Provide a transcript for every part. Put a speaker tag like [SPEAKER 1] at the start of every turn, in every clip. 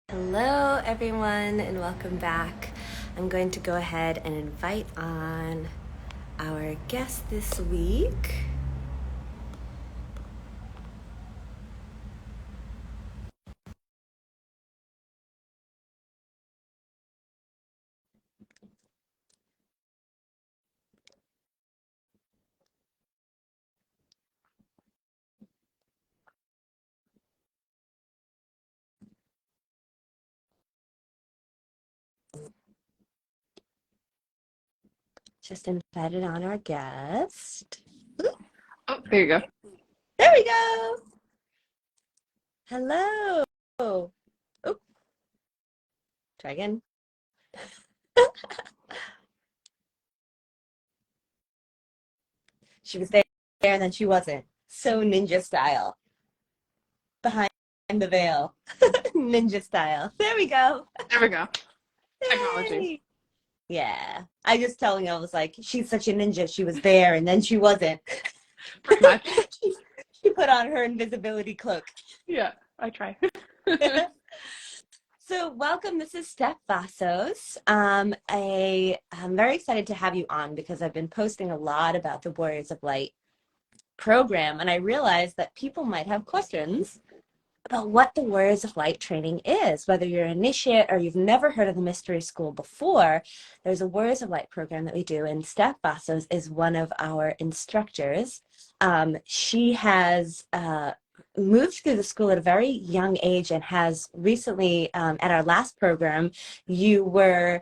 [SPEAKER 1] Hello, everyone, and welcome back. I'm going to go ahead and invite on our guest this week. Just invited on our guest.
[SPEAKER 2] Oh, there you go.
[SPEAKER 1] There we go. Hello. Oh, try again. She was there and then she wasn't. So ninja style. Behind the veil. Ninja style. There we go.
[SPEAKER 2] There we go. Technology.
[SPEAKER 1] Yay. Yeah. I just telling you, I was like, she's such a ninja. She was there and then she wasn't.
[SPEAKER 2] Pretty much.
[SPEAKER 1] she, she put on her invisibility cloak.
[SPEAKER 2] Yeah, I try.
[SPEAKER 1] So welcome, this is Steph Vassos. I'm very excited to have you on because I've been posting a lot about the Warriors of Light program, and I realized that people might have questions about what the Warriors of Light training is. Whether you're an initiate or you've never heard of the Mystery School before, there's a Warriors of Light program that we do, and Steph Vassos is one of our instructors. She has moved through the school at a very young age and has recently, at our last program, you were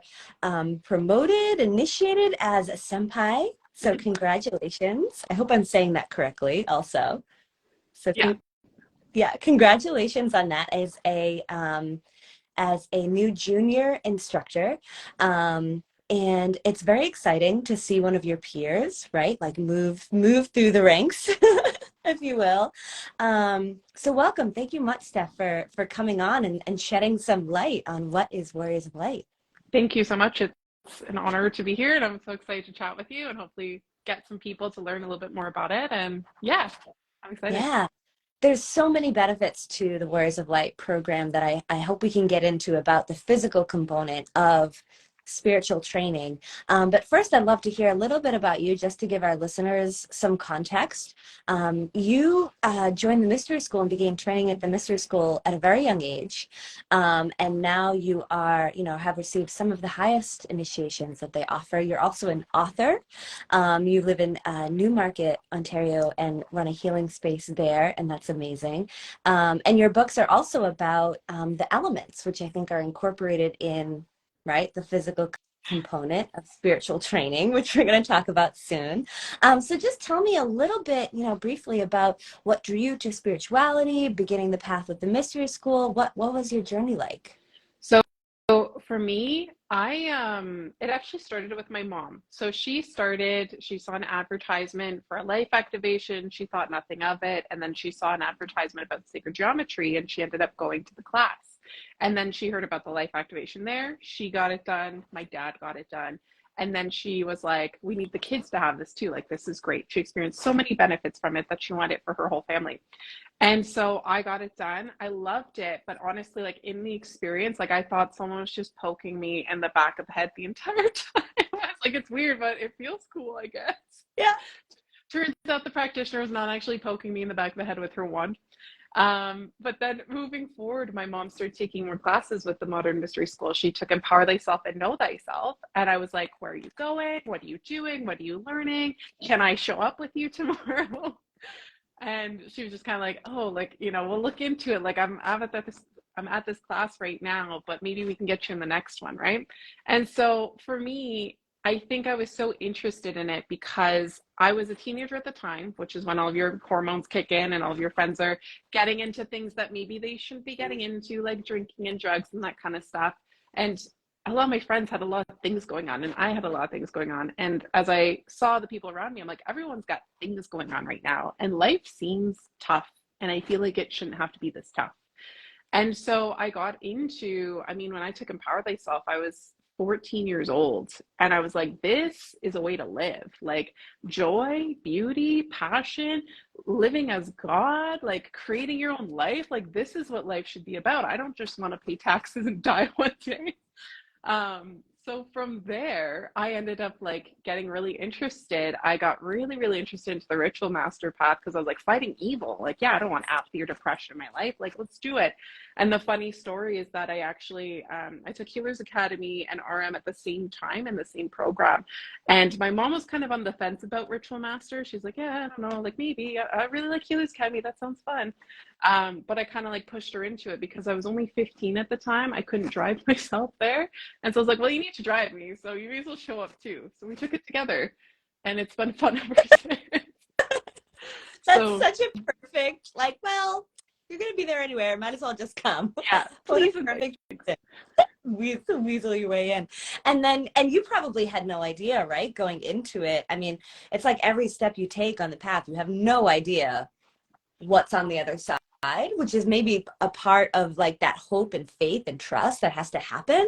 [SPEAKER 1] promoted, initiated as a Sempai. So congratulations. I hope I'm saying that correctly also. So
[SPEAKER 2] Yeah.
[SPEAKER 1] yeah, congratulations on that as a new junior instructor. And it's very exciting to see one of your peers, right? Like move through the ranks, if you will. So welcome. Thank you much, Steph, for coming on and shedding some light on what is Warriors of Light.
[SPEAKER 2] Thank you so much. It's an honor to be here, and I'm so excited to chat with you and hopefully get some people to learn a little bit more about it. And yeah, I'm excited.
[SPEAKER 1] Yeah. There's so many benefits to the Warriors of Light program that I hope we can get into about the physical component of spiritual training. But first, I'd love to hear a little bit about you just to give our listeners some context. You joined the Mystery School and began training at the Mystery School at a very young age. And now you are, have received some of the highest initiations that they offer. You're also an author. You live in Newmarket, Ontario, and run a healing space there, and that's amazing. And your books are also about the elements, which I think are incorporated in, right, the physical component of spiritual training, which we're going to talk about soon. So just tell me a little bit, briefly about what drew you to spirituality, beginning the path with the Mystery School. What was your journey like?
[SPEAKER 2] So, for me, it actually started with my mom. So she saw an advertisement for a life activation. She thought nothing of it. And then she saw an advertisement about sacred geometry and she ended up going to the class. And then she heard about the life activation there. She got it done. My dad got it done. And then she was like, we need the kids to have this too. Like, this is great. She experienced so many benefits from it that she wanted it for her whole family. And so I got it done. I loved it, but honestly, like in the experience, like I thought someone was just poking me in the back of the head the entire time. I was like, it's weird, but it feels cool, I guess.
[SPEAKER 1] Yeah.
[SPEAKER 2] Turns out the practitioner was not actually poking me in the back of the head with her wand. But then moving forward, my mom started taking more classes with the Modern Mystery School. She took Empower Thyself and Know Thyself. And I was like, where are you going? What are you doing? What are you learning? Can I show up with you tomorrow? And she was just kind of like, oh, like, we'll look into it. Like I'm at this class right now, but maybe we can get you in the next one, right? And so for me, I think I was so interested in it because I was a teenager at the time, which is when all of your hormones kick in and all of your friends are getting into things that maybe they shouldn't be getting into, like drinking and drugs and that kind of stuff. And a lot of my friends had a lot of things going on, and I had a lot of things going on. And as I saw the people around me, I'm like, everyone's got things going on right now, and life seems tough. And I feel like it shouldn't have to be this tough. And so I got into, I mean, when I took Empower Thyself, I was 14 years old. And I was like, this is a way to live. Like joy, beauty, passion, living as God, like creating your own life. Like this is what life should be about. I don't just want to pay taxes and die one day. So from there, I ended up like getting really interested. I got really, really interested into the ritual master path because I was like fighting evil. Like, yeah, I don't want apathy or depression in my life. Like, let's do it. And the funny story is that I actually I took Healers Academy and RM at the same time in the same program. And my mom was kind of on the fence about ritual master. She's like, yeah, I don't know, like maybe I really like Healers Academy. That sounds fun. But I kind of like pushed her into it because I was only 15 at the time. I couldn't drive myself there. And so I was like, well, you need to drive me, so you may as well show up too. So we took it together, and it's been fun ever since.
[SPEAKER 1] That's
[SPEAKER 2] So
[SPEAKER 1] such a perfect, like, well, you're going to be there anyway. Might as well just come.
[SPEAKER 2] yeah,
[SPEAKER 1] What a
[SPEAKER 2] please and
[SPEAKER 1] perfect
[SPEAKER 2] thanks.
[SPEAKER 1] weasel your way in. And you probably had no idea, right? Going into it. I mean, it's like every step you take on the path, you have no idea what's on the other side, which is maybe a part of like that hope and faith and trust that has to happen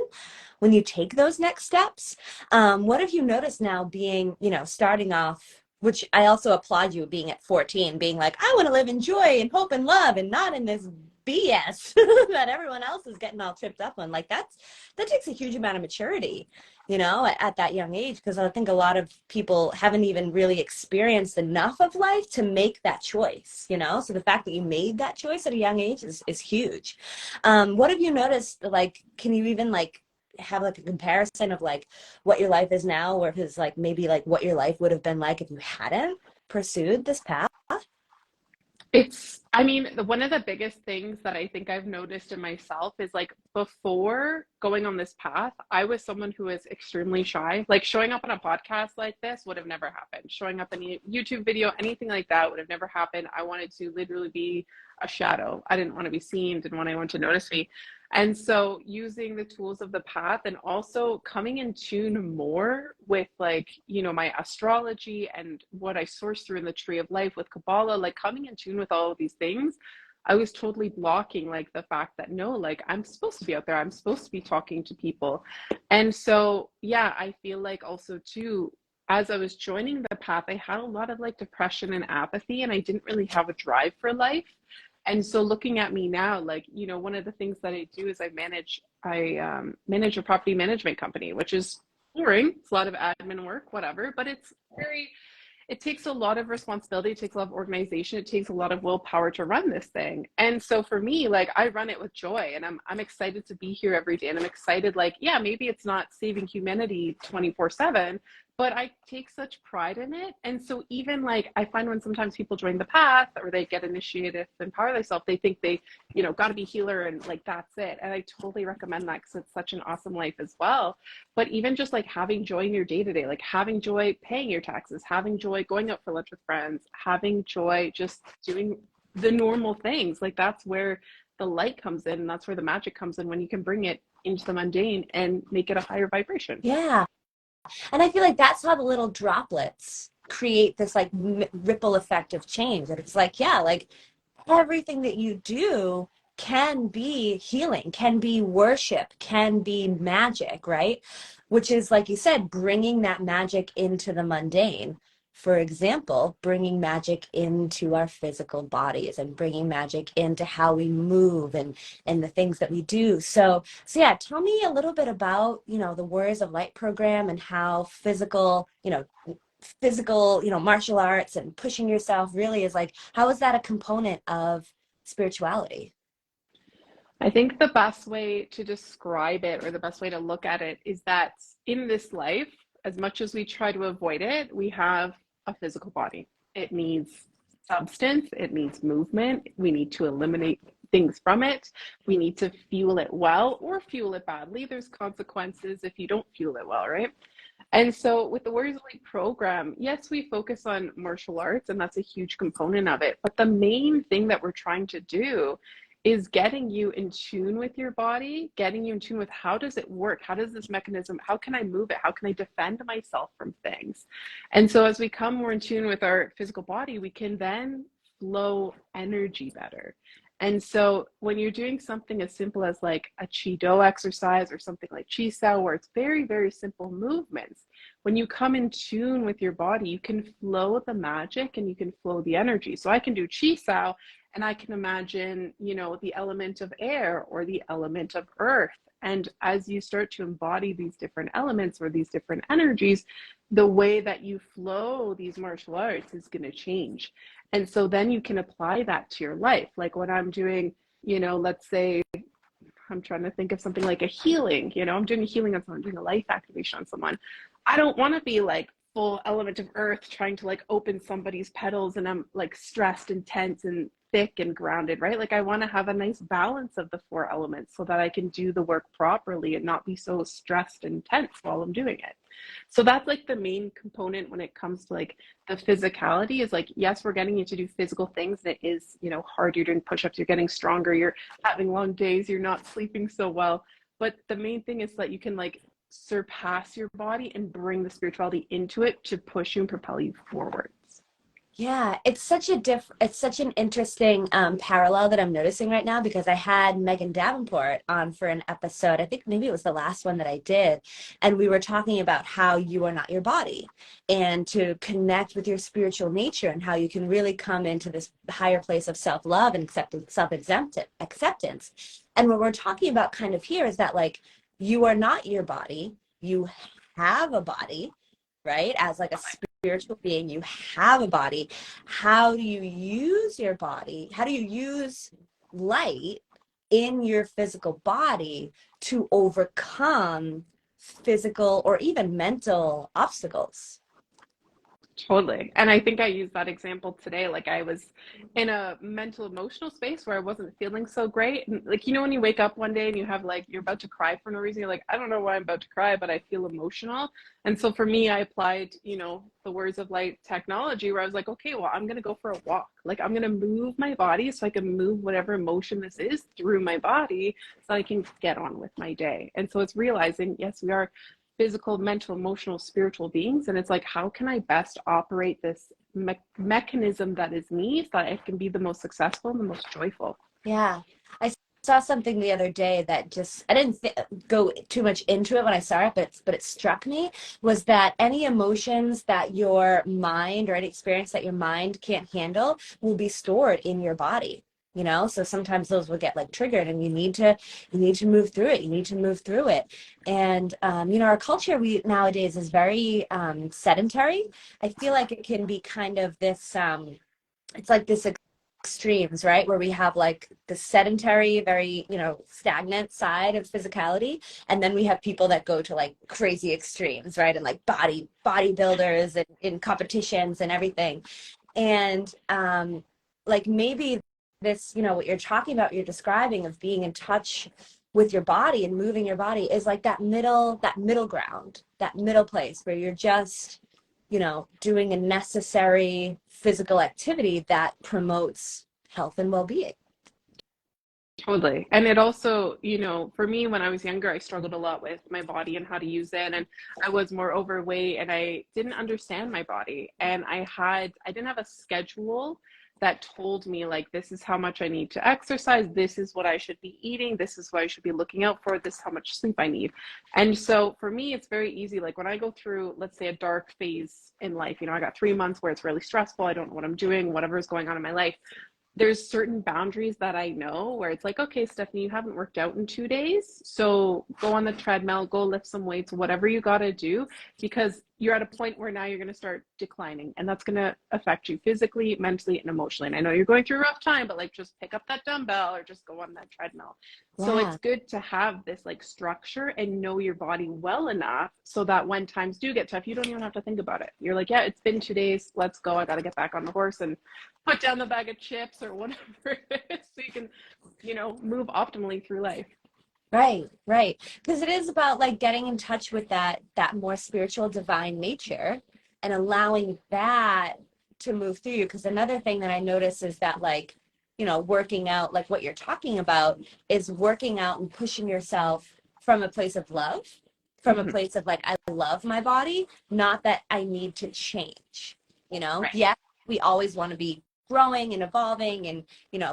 [SPEAKER 1] when you take those next steps. What have you noticed now being, starting off, which I also applaud you being at 14, being like, I want to live in joy and hope and love and not in this BS that everyone else is getting all tripped up on. Like that takes a huge amount of maturity, at that young age, because I think a lot of people haven't even really experienced enough of life to make that choice, So the fact that you made that choice at a young age is huge. What have you noticed? Like, can you even like have like a comparison of like what your life is now, or if it's like maybe like what your life would have been like if you hadn't pursued this path?
[SPEAKER 2] I mean, one of the biggest things that I think I've noticed in myself is like before going on this path, I was someone who was extremely shy. Like showing up on a podcast like this would have never happened. Showing up in a YouTube video, anything like that would have never happened. I wanted to literally be a shadow. I didn't want to be seen, didn't want anyone to notice me. And so using the tools of the path and also coming in tune more with like, my astrology and what I source through in the tree of life with Kabbalah, like coming in tune with all of these things, I was totally blocking like the fact that no, like I'm supposed to be out there. I'm supposed to be talking to people. And so, yeah, I feel like also too, as I was joining the path, I had a lot of like depression and apathy, and I didn't really have a drive for life. And so looking at me now, like, one of the things that I do is I manage a property management company, which is boring. It's a lot of admin work, whatever, but it takes a lot of responsibility. It takes a lot of organization. It takes a lot of willpower to run this thing. And so for me, like I run it with joy, and I'm excited to be here every day. And I'm excited, like, yeah, maybe it's not saving humanity 24/7, but I take such pride in it. And so even like I find when sometimes people join the path or they get initiated to empower themselves, they think they, got to be healer and like that's it. And I totally recommend that because it's such an awesome life as well. But even just like having joy in your day to day, like having joy paying your taxes, having joy going out for lunch with friends, having joy just doing the normal things, like that's where the light comes in, and that's where the magic comes in when you can bring it into the mundane and make it a higher vibration.
[SPEAKER 1] Yeah. And I feel like that's how the little droplets create this like ripple effect of change. That it's like, yeah, like everything that you do can be healing, can be worship, can be magic, right? Which is, like you said, bringing that magic into the mundane. For example, bringing magic into our physical bodies and bringing magic into how we move and the things that we do. So yeah, tell me a little bit about, the Warriors of Light program and how physical, martial arts and pushing yourself really is like, how is that a component of spirituality?
[SPEAKER 2] I think the best way to describe it or the best way to look at it is that in this life, as much as we try to avoid it, we have a physical body. It needs substance, it needs movement. We need to eliminate things from it. We need to fuel it well or fuel it badly. There's consequences if you don't fuel it well, right? And so with the Warriors of Light program, yes, we focus on martial arts, and that's a huge component of it. But the main thing that we're trying to do is getting you in tune with your body, getting you in tune with how does it work? How does this mechanism, how can I move it? How can I defend myself from things? And so as we come more in tune with our physical body, we can then flow energy better. And so when you're doing something as simple as like a Qigong exercise or something like Qigong, where it's very, very simple movements, when you come in tune with your body, you can flow the magic and you can flow the energy. So I can do Qigong and I can imagine, you know, the element of air or the element of earth. And as you start to embody these different elements or these different energies, the way that you flow these martial arts is going to change. And so then you can apply that to your life. Like when I'm doing, you know, let's say I'm trying to think of something like a healing, you know, I'm doing a healing on someone, I'm doing a life activation on someone. I don't want to be like full element of earth trying to like open somebody's petals and I'm like stressed and tense and thick and grounded, right? Like I want to have a nice balance of the four elements so that I can do the work properly and not be so stressed and tense while I'm doing it. So that's like the main component when it comes to like the physicality is like, yes, we're getting you to do physical things that is, you know, hard. You're doing push-ups, you're getting stronger, you're having long days, you're not sleeping so well. But the main thing is that you can like surpass your body and bring the spirituality into it to push you and propel you forwards.
[SPEAKER 1] Yeah, it's such an interesting parallel that I'm noticing right now because I had Megan Davenport on for an episode. I think maybe it was the last one that I did, and we were talking about how you are not your body and to connect with your spiritual nature and how you can really come into this higher place of self-love and acceptance. And what we're talking about kind of here is that like you are not your body, you have a body, right? As like a spiritual being, you have a body. How do you use your body? How do you use light in your physical body to overcome physical or even mental obstacles?
[SPEAKER 2] Totally. And I think I used that example today. Like I was in a mental emotional space where I wasn't feeling so great. And like, you know, when you wake up one day and you have like, you're about to cry for no reason, you're like, I don't know why I'm about to cry, but I feel emotional. And so for me, I applied, you know, the words of light technology where I was like, okay, well, I'm going to go for a walk. Like I'm going to move my body so I can move whatever emotion this is through my body so I can get on with my day. And so it's realizing, yes, we are physical, mental, emotional, spiritual beings. And it's like, how can I best operate this mechanism that is me so that I can be the most successful and the most joyful?
[SPEAKER 1] Yeah. I saw something the other day that just, I didn't go too much into it when I saw it, but it struck me was that any emotions that your mind or any experience that your mind can't handle will be stored in your body. You know, so sometimes those will get like triggered and you need to move through it. You need to move through it. And you know, our culture we nowadays is very sedentary. I feel like it can be kind of this it's like this extremes, right? Where we have like the sedentary, very, you know, stagnant side of physicality. And then we have people that go to like crazy extremes, right? And like bodybuilders and in competitions and everything. And like maybe this, you know, what you're talking about, you're describing of being in touch with your body and moving your body is like that middle ground, that middle place where you're just, you know, doing a necessary physical activity that promotes health and well-being.
[SPEAKER 2] Totally. And it also, you know, for me, when I was younger, I struggled a lot with my body and how to use it. And I was more overweight and I didn't understand my body. And I didn't have a schedule that told me, like, this is how much I need to exercise. This is what I should be eating. This is what I should be looking out for. This is how much sleep I need. And so for me, it's very easy. Like when I go through, let's say, a dark phase in life, you know, I got 3 months where it's really stressful. I don't know what I'm doing, whatever is going on in my life, there's certain boundaries that I know where it's like, okay, Stephanie, you haven't worked out in 2 days. So go on the treadmill, go lift some weights, whatever you got to do, because you're at a point where now you're going to start declining and that's going to affect you physically, mentally, and emotionally. And I know you're going through a rough time, but like just pick up that dumbbell or just go on that treadmill. So it's
[SPEAKER 1] Yeah,
[SPEAKER 2] good to have this like structure and know your body well enough so that when times do get tough, you don't even have to think about it. You're like, yeah, it's been 2 days. Let's go. I got to get back on the horse and put down the bag of chips or whatever it is so you can, you know, move optimally through life.
[SPEAKER 1] right. Because it is about like getting in touch with that more spiritual divine nature and allowing that to move through you. Because another thing that I notice is that like, you know, working out, like what you're talking about is working out and pushing yourself from a place of love, from a
[SPEAKER 2] Mm-hmm.
[SPEAKER 1] place of like, I love my body, not that I need to change, you know?
[SPEAKER 2] Right.
[SPEAKER 1] Yes, we always want to be growing and evolving, and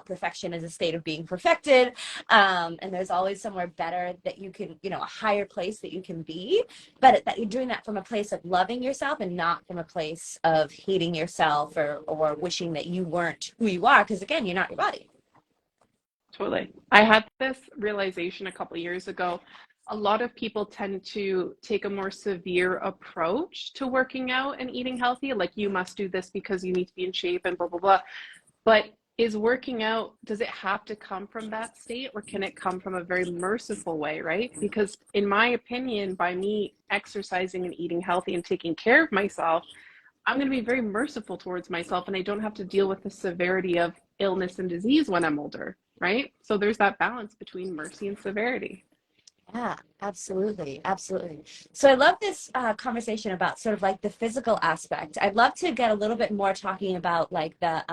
[SPEAKER 1] perfection is a state of being perfected, and there's always somewhere better that you can, a higher place that you can be, but that you're doing that from a place of loving yourself and not from a place of hating yourself or wishing that you weren't who you are, because again, you're not your body.
[SPEAKER 2] Totally. I had this realization a couple years ago. A lot of people tend to take a more severe approach to working out and eating healthy, like you must do this because you need to be in shape and blah, blah, blah. But is working out, does it have to come from that state, or can it come from a very merciful way, right? Because in my opinion, by me exercising and eating healthy and taking care of myself, I'm going to be very merciful towards myself, and I don't have to deal with the severity of illness and disease when I'm older, right? So there's that balance between mercy and severity.
[SPEAKER 1] Yeah, absolutely. Absolutely. So I love this conversation about sort of like the physical aspect. I'd love to get a little bit more talking about like the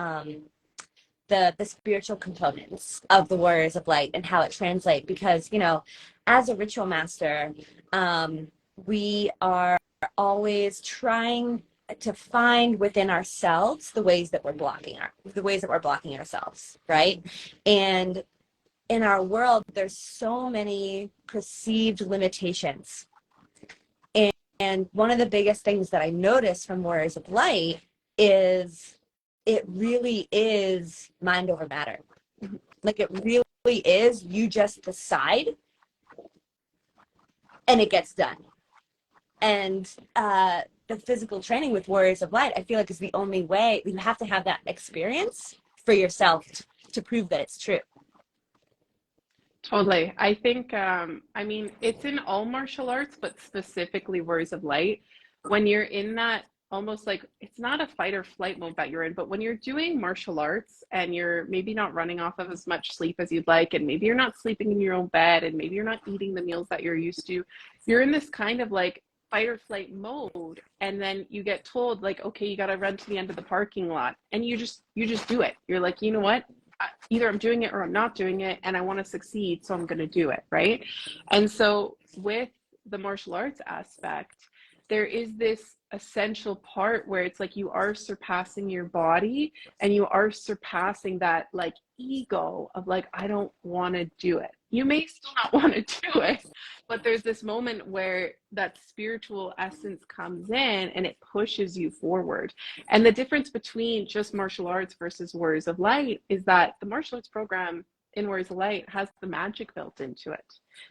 [SPEAKER 1] spiritual components of the Warriors of Light and how it translates, because as a ritual master, we are always trying to find within ourselves the ways that we're blocking ourselves, right? And in our world, there's so many perceived limitations. And one of the biggest things that I notice from Warriors of Light is it really is mind over matter. Like it really is, you just decide and it gets done. And the physical training with Warriors of Light, I feel like is the only way. You have to have that experience for yourself to prove that it's true.
[SPEAKER 2] Totally. I think, I mean, it's in all martial arts, but specifically Warriors of Light. When you're in that almost like, it's not a fight or flight mode that you're in, but when you're doing martial arts and you're maybe not running off of as much sleep as you'd like, and maybe you're not sleeping in your own bed, and maybe you're not eating the meals that you're used to, you're in this kind of like fight or flight mode. And then you get told like, okay, you got to run to the end of the parking lot. And you just do it. You're like, you know what? Either I'm doing it or I'm not doing it, and I want to succeed, so I'm going to do it, right? And so with the martial arts aspect, there is this essential part where it's like you are surpassing your body, and you are surpassing that like ego of like, I don't want to do it. You may still not want to do it, but there's this moment where that spiritual essence comes in and it pushes you forward. And the difference between just martial arts versus Warriors of Light is that the martial arts program in Warriors of Light has the magic built into it.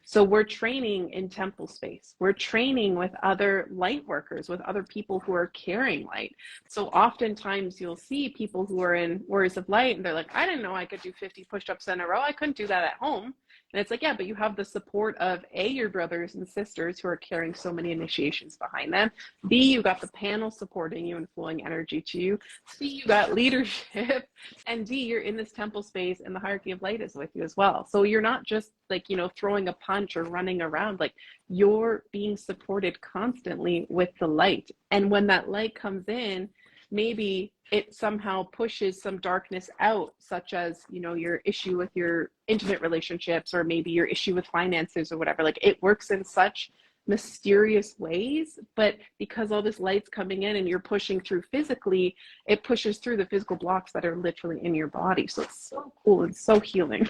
[SPEAKER 2] So we're training in temple space. We're training with other light workers, with other people who are carrying light. So oftentimes you'll see people who are in Warriors of Light and they're like, I didn't know I could do 50 push-ups in a row. I couldn't do that at home. And it's like, yeah, but you have the support of A, your brothers and sisters who are carrying so many initiations behind them. B, you got the panel supporting you and flowing energy to you. C, you got leadership. And D, you're in this temple space and the hierarchy of light is with you as well. So you're not just like, throwing a punch or running around, like you're being supported constantly with the light. And when that light comes in, maybe it somehow pushes some darkness out, such as, your issue with your intimate relationships, or maybe your issue with finances or whatever. Like it works in such mysterious ways, but because all this light's coming in and you're pushing through physically, it pushes through the physical blocks that are literally in your body. So it's so cool and so healing.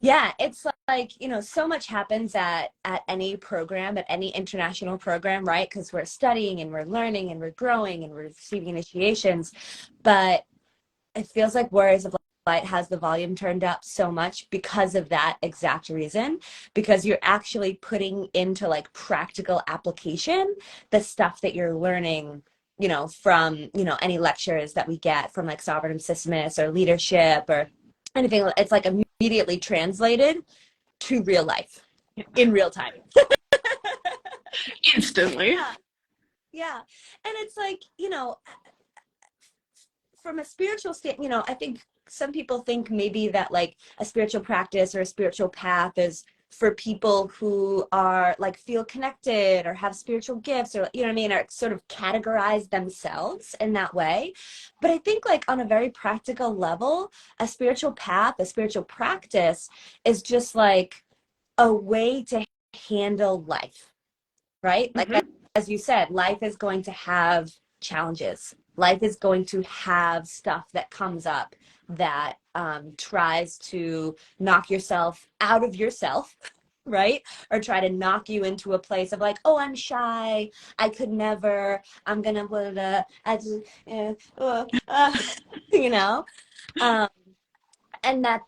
[SPEAKER 1] Yeah, it's like, so much happens at any program, at any international program, right? Because we're studying and we're learning and we're growing and we're receiving initiations. But it feels like Warriors of Light has the volume turned up so much because of that exact reason, because you're actually putting into like practical application the stuff that you're learning, from, any lectures that we get from like Sovereign Systemis or leadership or anything. It's like immediately translated to real life in real time.
[SPEAKER 2] Instantly.
[SPEAKER 1] Yeah. Yeah. And it's like, from a spiritual state, I think some people think maybe that like a spiritual practice or a spiritual path is for people who are like feel connected or have spiritual gifts, or what I mean, or sort of categorize themselves in that way. But I think like on a very practical level, a spiritual path, a spiritual practice is just like a way to handle life, right? Like
[SPEAKER 2] Mm-hmm.
[SPEAKER 1] as you said, life is going to have challenges. Life is going to have stuff that comes up. that tries to knock yourself out of yourself, right? Or try to knock you into a place of like, oh, I'm shy, I could never, I'm gonna blah, blah, blah, I just, you know, um, and that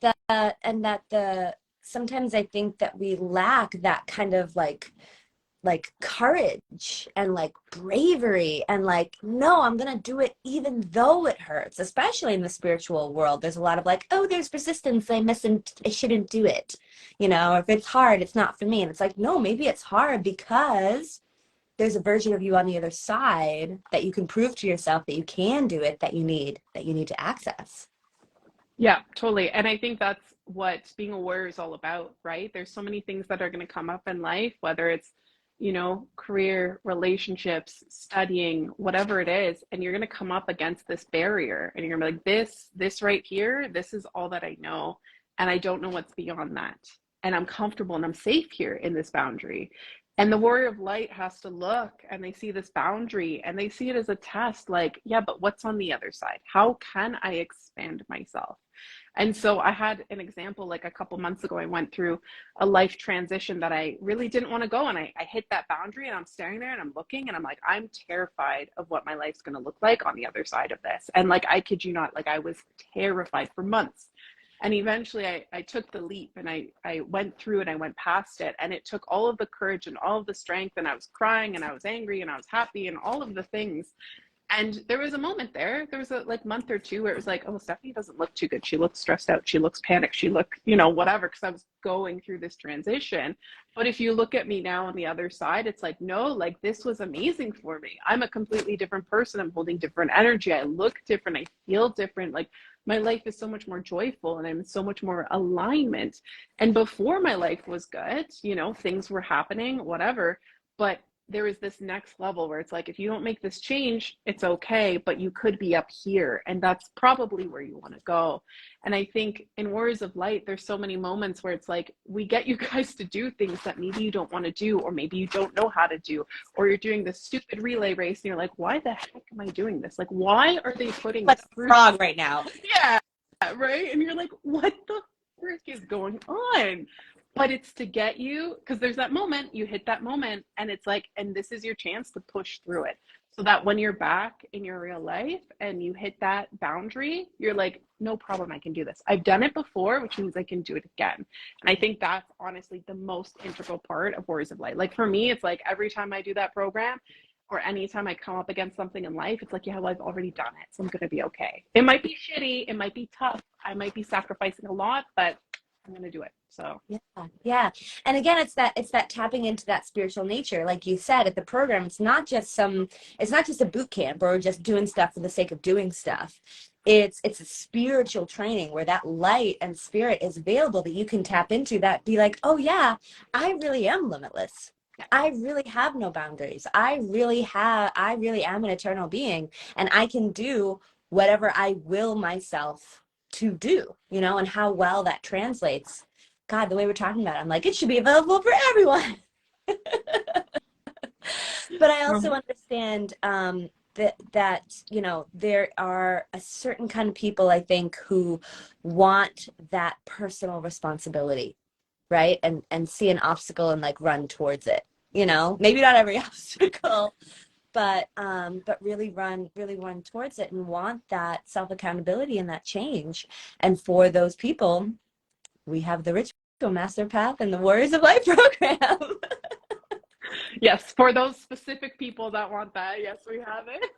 [SPEAKER 1] the sometimes I think that we lack that kind of like courage and like bravery and like, no, I'm gonna do it even though it hurts, especially in the spiritual world. There's a lot of like, oh, there's resistance, I shouldn't do it, or if it's hard, it's not for me. And it's like, no, maybe it's hard because there's a version of you on the other side that you can prove to yourself that you can do it, that you need to access.
[SPEAKER 2] Yeah, totally. And I think that's what being aware is all about, right? There's so many things that are going to come up in life, whether it's, career, relationships, studying, whatever it is, and you're going to come up against this barrier and you're going to be like, this right here, this is all that I know. And I don't know what's beyond that. And I'm comfortable and I'm safe here in this boundary. And the warrior of light has to look and they see this boundary and they see it as a test, like, yeah, but what's on the other side? How can I expand myself? And so I had an example like a couple months ago. I went through a life transition that I really didn't want to go. And I hit that boundary and I'm staring there and I'm looking and I'm like, I'm terrified of what my life's going to look like on the other side of this. And like, I kid you not, like I was terrified for months. And eventually I took the leap and I went through and I went past it. And it took all of the courage and all of the strength. And I was crying and I was angry and I was happy and all of the things. And there was a moment there was a like month or two where it was like, oh, Stephanie doesn't look too good. She looks stressed out. She looks panicked. She looked, whatever, because I was going through this transition. But if you look at me now on the other side, it's like, no, like this was amazing for me. I'm a completely different person. I'm holding different energy. I look different. I feel different. Like my life is so much more joyful and I'm in so much more alignment. And before my life was good, things were happening, whatever. But there is this next level where it's like, if you don't make this change, it's okay, but you could be up here. And that's probably where you want to go. And I think in Warriors of Light, there's so many moments where it's like, we get you guys to do things that maybe you don't want to do, or maybe you don't know how to do, or you're doing this stupid relay race and you're like, why the heck am I doing this? Like, why are they putting
[SPEAKER 1] Like
[SPEAKER 2] this
[SPEAKER 1] a
[SPEAKER 2] through?
[SPEAKER 1] frog right now.
[SPEAKER 2] Yeah, right. And you're like, what the frick is going on? But it's to get you, because there's that moment, you hit that moment, and it's like, and this is your chance to push through it. So that when you're back in your real life and you hit that boundary, you're like, no problem, I can do this. I've done it before, which means I can do it again. And I think that's honestly the most integral part of Warriors of Light. Like for me, it's like every time I do that program, or anytime I come up against something in life, it's like, yeah, well, I've already done it, so I'm going to be okay. It might be shitty, it might be tough, I might be sacrificing a lot, but I'm going to do it. So
[SPEAKER 1] Yeah. And again, it's that tapping into that spiritual nature. Like you said at the program, it's not just a boot camp or just doing stuff for the sake of doing stuff. It's a spiritual training where that light and spirit is available that you can tap into, that be like, oh yeah, I really am limitless. I really have no boundaries. I really am an eternal being, and I can do whatever I will myself to do, and how well that translates. God, the way we're talking about it, I'm like, it should be available for everyone. But I also understand that there are a certain kind of people, I think, who want that personal responsibility, right? And see an obstacle and like run towards it. Maybe not every obstacle, but really run towards it and want that self accountability and that change. And for those people, we have the Ritual Master Path and the Warriors of Light program.
[SPEAKER 2] yes, for those specific people that want that, yes, we have it.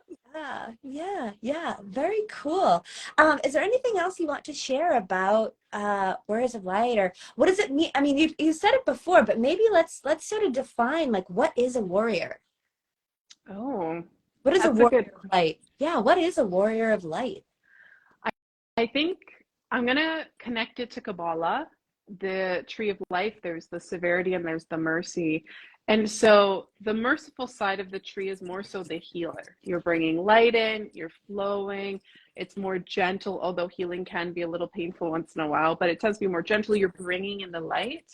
[SPEAKER 1] Yeah. Very cool. Is there anything else you want to share about Warriors of Light, or what does it mean? I mean, you said it before, but maybe let's sort of define, like, what is a warrior?
[SPEAKER 2] Oh,
[SPEAKER 1] What is a
[SPEAKER 2] that's a
[SPEAKER 1] warrior
[SPEAKER 2] good.
[SPEAKER 1] of light? Yeah, what is a warrior of light?
[SPEAKER 2] I, I think I'm gonna connect it to Kabbalah, the tree of life. There's the severity and there's the mercy. And so the merciful side of the tree is more so the healer. You're bringing light in, you're flowing. It's more gentle, although healing can be a little painful once in a while, but it tends to be more gentle. You're bringing in the light.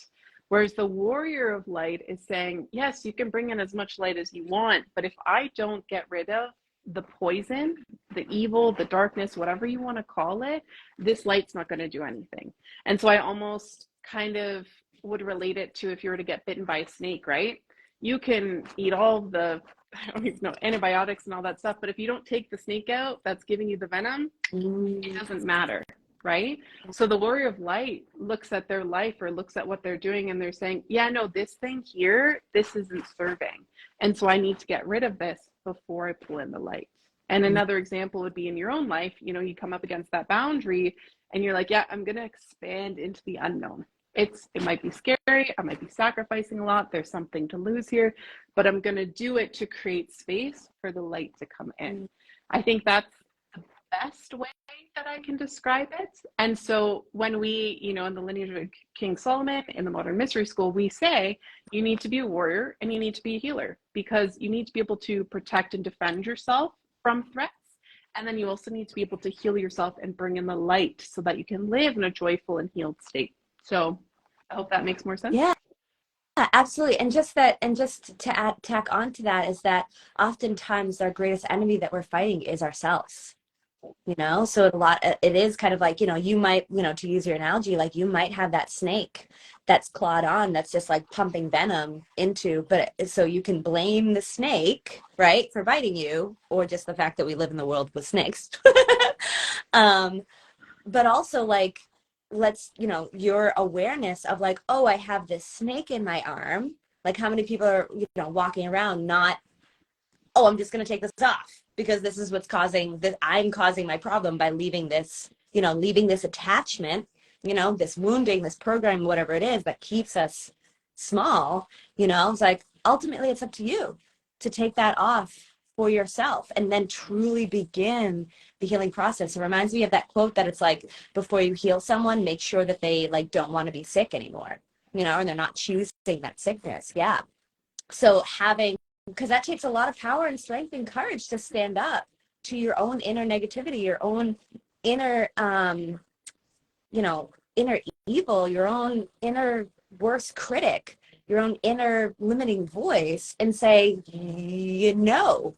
[SPEAKER 2] Whereas the warrior of light is saying, yes, you can bring in as much light as you want, but if I don't get rid of the poison, the evil, the darkness, whatever you want to call it, this light's not going to do anything. And so I almost kind of would relate it to if you were to get bitten by a snake, right? You can eat all the, I don't even know, antibiotics and all that stuff, but if you don't take the snake out that's giving you the venom, it doesn't matter, right? So the warrior of light looks at their life or looks at what they're doing and they're saying, yeah, no, this thing here, this isn't serving. And so I need to get rid of this before I pull in the light. And another example would be in your own life, you know, you come up against that boundary and you're like, yeah, I'm going to expand into the unknown. It might be scary. I might be sacrificing a lot. There's something to lose here, but I'm going to do it to create space for the light to come in. I think that's the best way that I can describe it. And so when we, you know, in the lineage of King Solomon, in the Modern Mystery School, we say you need to be a warrior and you need to be a healer because you need to be able to protect and defend yourself from threats. And then you also need to be able to heal yourself and bring in the light so that you can live in a joyful and healed state. So I hope that makes more sense.
[SPEAKER 1] Yeah, absolutely. And just that, and just to tack on to that is that oftentimes our greatest enemy that we're fighting is ourselves. You know, so it is kind of like, you know, you might, you know, to use your analogy, like you might have that snake that's clawed on, that's just like pumping venom into, but so you can blame the snake, right, for biting you, or just the fact that we live in the world with snakes. But also like, let's, you know, your awareness of like, oh, I have this snake in my arm. Like how many people are, you know, walking around not, oh, I'm just going to take this off because this is what's causing that. I'm causing my problem by leaving this, you know, leaving this attachment, you know, this wounding, this program, whatever it is that keeps us small, you know, it's like, ultimately it's up to you to take that off for yourself and then truly begin the healing process. It reminds me of that quote that it's like, before you heal someone, make sure that they like don't want to be sick anymore, you know, and they're not choosing that sickness. Yeah. So having, because that takes a lot of power and strength and courage to stand up to your own inner negativity, your own inner, you know, inner evil, your own inner worst critic, your own inner limiting voice, and say, you know,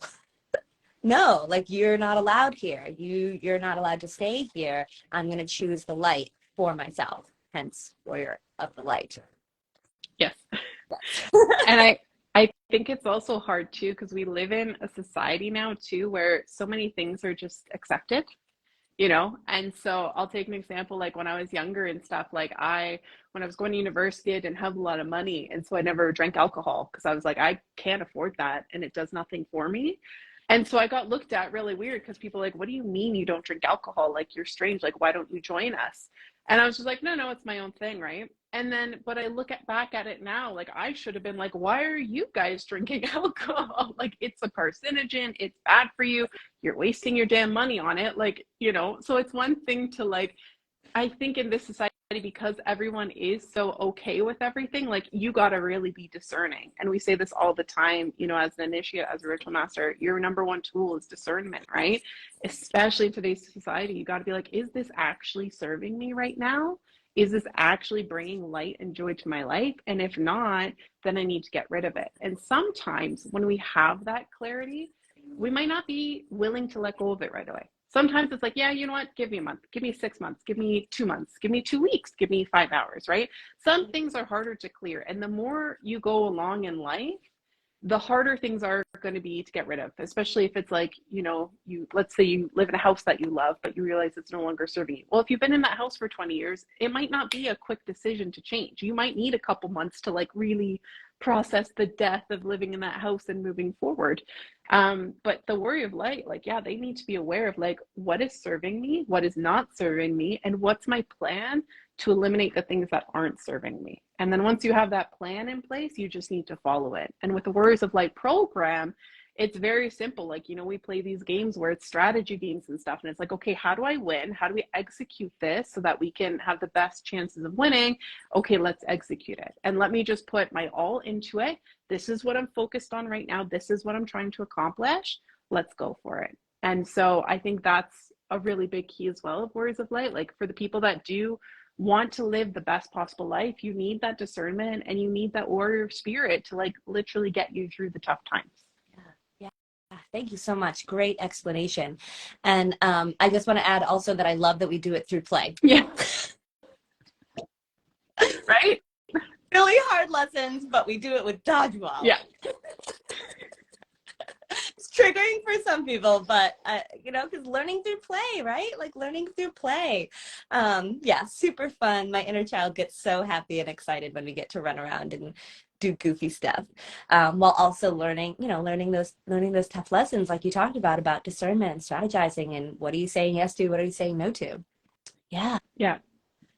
[SPEAKER 1] no, like you're not allowed here. You're not allowed to stay here. I'm going to choose the light for myself. Hence, warrior of the light.
[SPEAKER 2] Yes.
[SPEAKER 1] Yes.
[SPEAKER 2] And I think it's also hard too, because we live in a society now too, where so many things are just accepted, you know? And so I'll take an example, like when I was younger and stuff, like when I was going to university, I didn't have a lot of money. And so I never drank alcohol because I was like, I can't afford that. And it does nothing for me. And so I got looked at really weird because people are like, what do you mean you don't drink alcohol? Like, you're strange. Like, why don't you join us? And I was just like, no, it's my own thing, right? And then, but I look back at it now, like I should have been like, why are you guys drinking alcohol? Like, it's a carcinogen. It's bad for you. You're wasting your damn money on it. Like, you know, so it's one thing to like, I think in this society, because everyone is so okay with everything, like you got to really be discerning. And we say this all the time, you know, as an initiate, as a ritual master, your number one tool is discernment, right? Especially in today's society, you got to be like, is this actually serving me right now? Is this actually bringing light and joy to my life? And if not, then I need to get rid of it. And sometimes when we have that clarity, we might not be willing to let go of it right away. Sometimes it's like, yeah, you know what? Give me a month, give me 6 months, give me 2 months, give me 2 weeks, give me 5 hours, right? Some things are harder to clear. And the more you go along in life, the harder things are going to be to get rid of, especially if it's like, you know, let's say you live in a house that you love, but you realize it's no longer serving you. Well, if you've been in that house for 20 years, it might not be a quick decision to change. You might need a couple months to like really process the death of living in that house and moving forward. But the warrior of light, like, yeah, they need to be aware of like, what is serving me, what is not serving me, and what's my plan to eliminate the things that aren't serving me. And then once you have that plan in place, you just need to follow it. And with the Warriors of Light program, it's very simple. Like, you know, we play these games where it's strategy games and stuff. And it's like, okay, how do I win? How do we execute this so that we can have the best chances of winning? Okay, let's execute it. And let me just put my all into it. This is what I'm focused on right now. This is what I'm trying to accomplish. Let's go for it. And so I think that's a really big key as well of Warriors of Light. Like for the people that do want to live the best possible life, you need that discernment and you need that warrior spirit to like literally get you through the tough times.
[SPEAKER 1] Yeah. thank you so much. Great explanation. And I just want to add also that I love that we do it through play.
[SPEAKER 2] Yeah. Right?
[SPEAKER 1] Really hard lessons, but we do it with dodgeball.
[SPEAKER 2] Yeah.
[SPEAKER 1] It's triggering for some people, but you know, because learning through play, right? Like learning through play. Yeah, super fun. My inner child gets so happy and excited when we get to run around and do goofy stuff, while also learning, you know, learning those tough lessons like you talked about discernment and strategizing and what are you saying yes to, what are you saying no to? Yeah.
[SPEAKER 2] Yeah.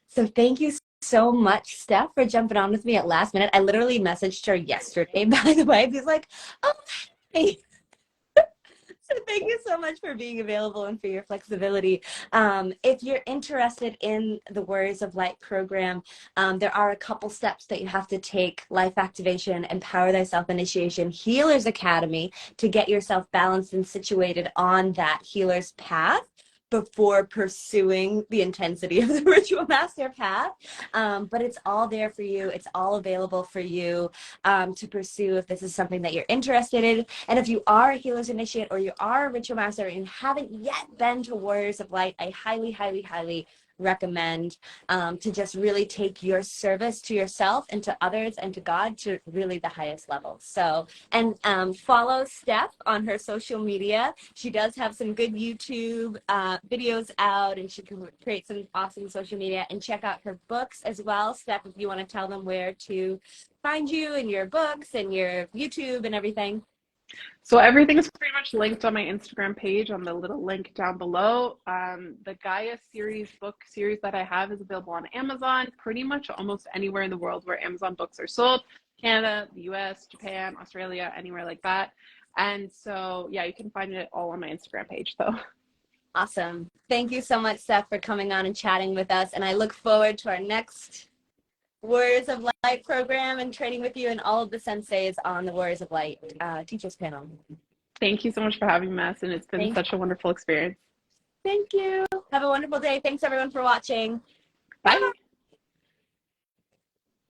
[SPEAKER 1] So thank you so much, Steph, for jumping on with me at last minute. I literally messaged her yesterday, by the way. She's like, oh, hey. So thank you so much for being available and for your flexibility. If you're interested in the Warriors of Light program, there are a couple steps that you have to take: life activation, empower thyself initiation, healers academy, to get yourself balanced and situated on that healer's path before pursuing the intensity of the ritual master path. But it's all there for you. It's all available for you to pursue if this is something that you're interested in. And if you are a healer's initiate or you are a ritual master and haven't yet been to Warriors of Light, I highly, highly, highly recommend to just really take your service to yourself and to others and to God to really the highest level. So, and follow Steph on her social media. She does have some good YouTube videos out, and she can create some awesome social media. And check out her books as well. Steph, if you want to tell them where to find you and your books and your YouTube and everything.
[SPEAKER 2] So everything is pretty much linked on my Instagram page on the little link down below. The Gaia series, book series that I have is available on Amazon, pretty much almost anywhere in the world where Amazon books are sold. Canada, the US, Japan, Australia, anywhere like that. And so, yeah, you can find it all on my Instagram page, though.
[SPEAKER 1] Awesome. Thank you so much, Steph, for coming on and chatting with us. And I look forward to our next Warriors of Light program and training with you and all of the senseis on the Warriors of Light teachers panel.
[SPEAKER 2] Thank you so much for having me, and it's been such a wonderful experience.
[SPEAKER 1] Thank you. Have a wonderful day. Thanks everyone for watching.
[SPEAKER 2] Bye.